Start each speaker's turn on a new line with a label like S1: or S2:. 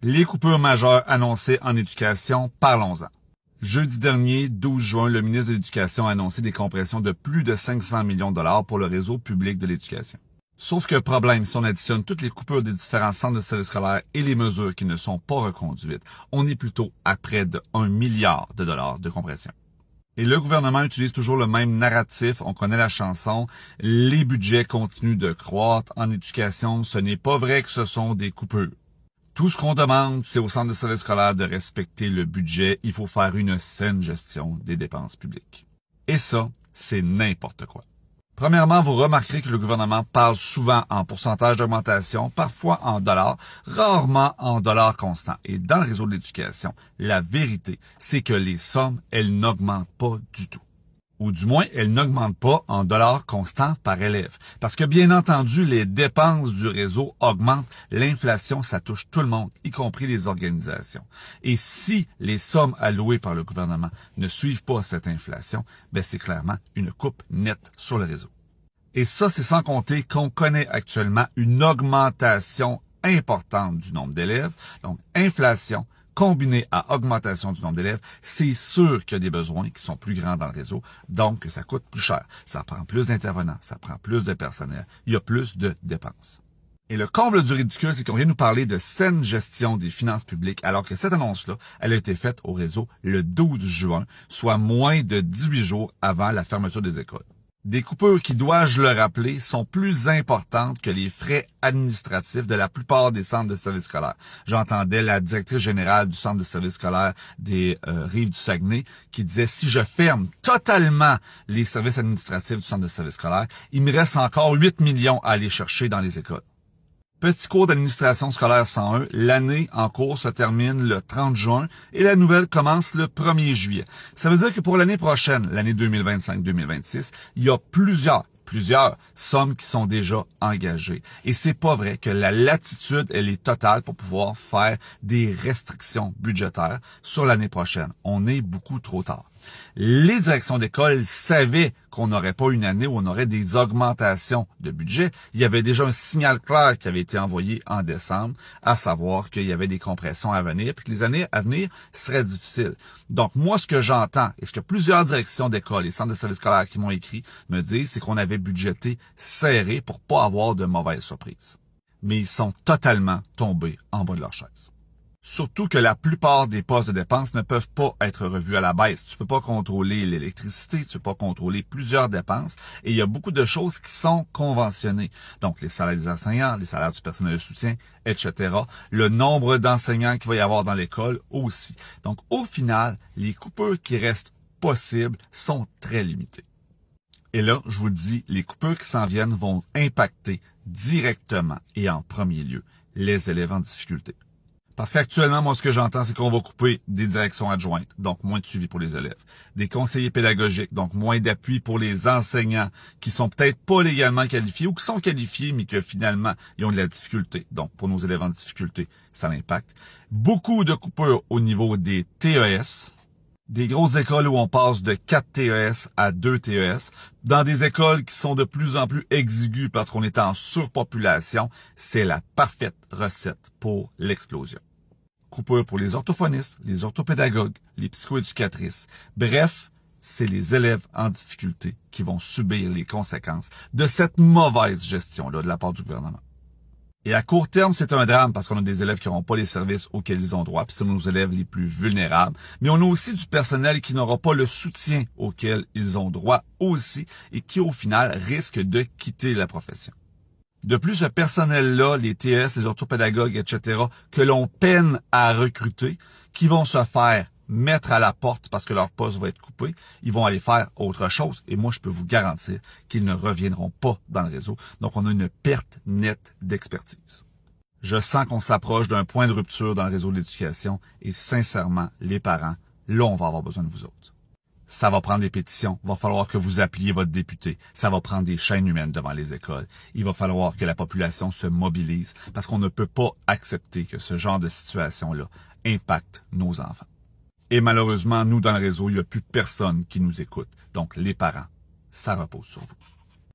S1: Les coupures majeures annoncées en éducation, parlons-en. Jeudi dernier, 12 juin, le ministre de l'Éducation a annoncé des compressions de plus de 500 millions de dollars pour le réseau public de l'éducation. Sauf que problème, si on additionne toutes les coupures des différents centres de services scolaires et les mesures qui ne sont pas reconduites, on est plutôt à près de 1 milliard de dollars de compression. Et le gouvernement utilise toujours le même narratif, on connaît la chanson, les budgets continuent de croître en éducation, ce n'est pas vrai que ce sont des coupures. Tout ce qu'on demande, c'est au centre de services scolaires de respecter le budget. Il faut faire une saine gestion des dépenses publiques. Et ça, c'est n'importe quoi. Premièrement, vous remarquerez que le gouvernement parle souvent en pourcentage d'augmentation, parfois en dollars, rarement en dollars constants. Et dans le réseau de l'éducation, la vérité, c'est que les sommes, elles n'augmentent pas du tout. Ou du moins, elles n'augmentent pas en dollars constants par élève. Parce que bien entendu, les dépenses du réseau augmentent. L'inflation, ça touche tout le monde, y compris les organisations. Et si les sommes allouées par le gouvernement ne suivent pas cette inflation, c'est clairement une coupe nette sur le réseau. Et ça, c'est sans compter qu'on connaît actuellement une augmentation importante du nombre d'élèves. Donc, inflation, combiné à augmentation du nombre d'élèves, c'est sûr qu'il y a des besoins qui sont plus grands dans le réseau, donc ça coûte plus cher. Ça prend plus d'intervenants, ça prend plus de personnel, il y a plus de dépenses. Et le comble du ridicule, c'est qu'on vient nous parler de saine gestion des finances publiques, alors que cette annonce-là, elle a été faite au réseau le 12 juin, soit moins de 18 jours avant la fermeture des écoles. Des coupures qui, dois-je le rappeler, sont plus importantes que les frais administratifs de la plupart des centres de services scolaires. J'entendais la directrice générale du centre de services scolaires des Rives du Saguenay qui disait « Si je ferme totalement les services administratifs du centre de services scolaires, il me reste encore 8 millions à aller chercher dans les écoles. » Petit cours d'administration scolaire 101, l'année en cours se termine le 30 juin et la nouvelle commence le 1er juillet. Ça veut dire que pour l'année prochaine, l'année 2025-2026, il y a plusieurs sommes qui sont déjà engagées. Et c'est pas vrai que la latitude, elle est totale pour pouvoir faire des restrictions budgétaires sur l'année prochaine. On est beaucoup trop tard. Les directions d'école savaient qu'on n'aurait pas une année où on aurait des augmentations de budget. Il y avait déjà un signal clair qui avait été envoyé en décembre, à savoir qu'il y avait des compressions à venir, puis que les années à venir seraient difficiles. Donc moi, ce que j'entends, et ce que plusieurs directions d'école et centres de services scolaires qui m'ont écrit me disent, c'est qu'on avait budgété serré pour pas avoir de mauvaises surprises. Mais ils sont totalement tombés en bas de leur chaise. Surtout que la plupart des postes de dépenses ne peuvent pas être revus à la baisse. Tu peux pas contrôler l'électricité, tu peux pas contrôler plusieurs dépenses et il y a beaucoup de choses qui sont conventionnées. Donc, les salaires des enseignants, les salaires du personnel de soutien, etc. Le nombre d'enseignants qu'il va y avoir dans l'école aussi. Donc, au final, les coupures qui restent possibles sont très limitées. Et là, je vous le dis, les coupures qui s'en viennent vont impacter directement et en premier lieu les élèves en difficulté. Parce qu'actuellement, moi, ce que j'entends, c'est qu'on va couper des directions adjointes, donc moins de suivi pour les élèves, des conseillers pédagogiques, donc moins d'appui pour les enseignants qui sont peut-être pas légalement qualifiés ou qui sont qualifiés, mais que finalement, ils ont de la difficulté. Donc, pour nos élèves en difficulté, ça l'impacte. Beaucoup de coupures au niveau des TES, des grosses écoles où on passe de 4 TES à 2 TES, dans des écoles qui sont de plus en plus exiguës parce qu'on est en surpopulation, c'est la parfaite recette pour l'explosion. Coupure pour les orthophonistes, les orthopédagogues, les psychoéducatrices. Bref, c'est les élèves en difficulté qui vont subir les conséquences de cette mauvaise gestion-là de la part du gouvernement. Et à court terme, c'est un drame parce qu'on a des élèves qui n'auront pas les services auxquels ils ont droit, puis c'est nos élèves les plus vulnérables. Mais on a aussi du personnel qui n'aura pas le soutien auquel ils ont droit aussi et qui, au final, risque de quitter la profession. De plus, ce personnel-là, les TS, les orthopédagogues, etc., que l'on peine à recruter, qui vont se faire mettre à la porte parce que leur poste va être coupé, ils vont aller faire autre chose. Et moi, je peux vous garantir qu'ils ne reviendront pas dans le réseau. Donc, on a une perte nette d'expertise. Je sens qu'on s'approche d'un point de rupture dans le réseau de l'éducation et sincèrement, les parents, là, on va avoir besoin de vous autres. Ça va prendre des pétitions, il va falloir que vous appeliez votre député, ça va prendre des chaînes humaines devant les écoles, il va falloir que la population se mobilise parce qu'on ne peut pas accepter que ce genre de situation-là impacte nos enfants. Et malheureusement, nous, dans le réseau, il n'y a plus personne qui nous écoute. Donc, les parents, ça repose sur vous.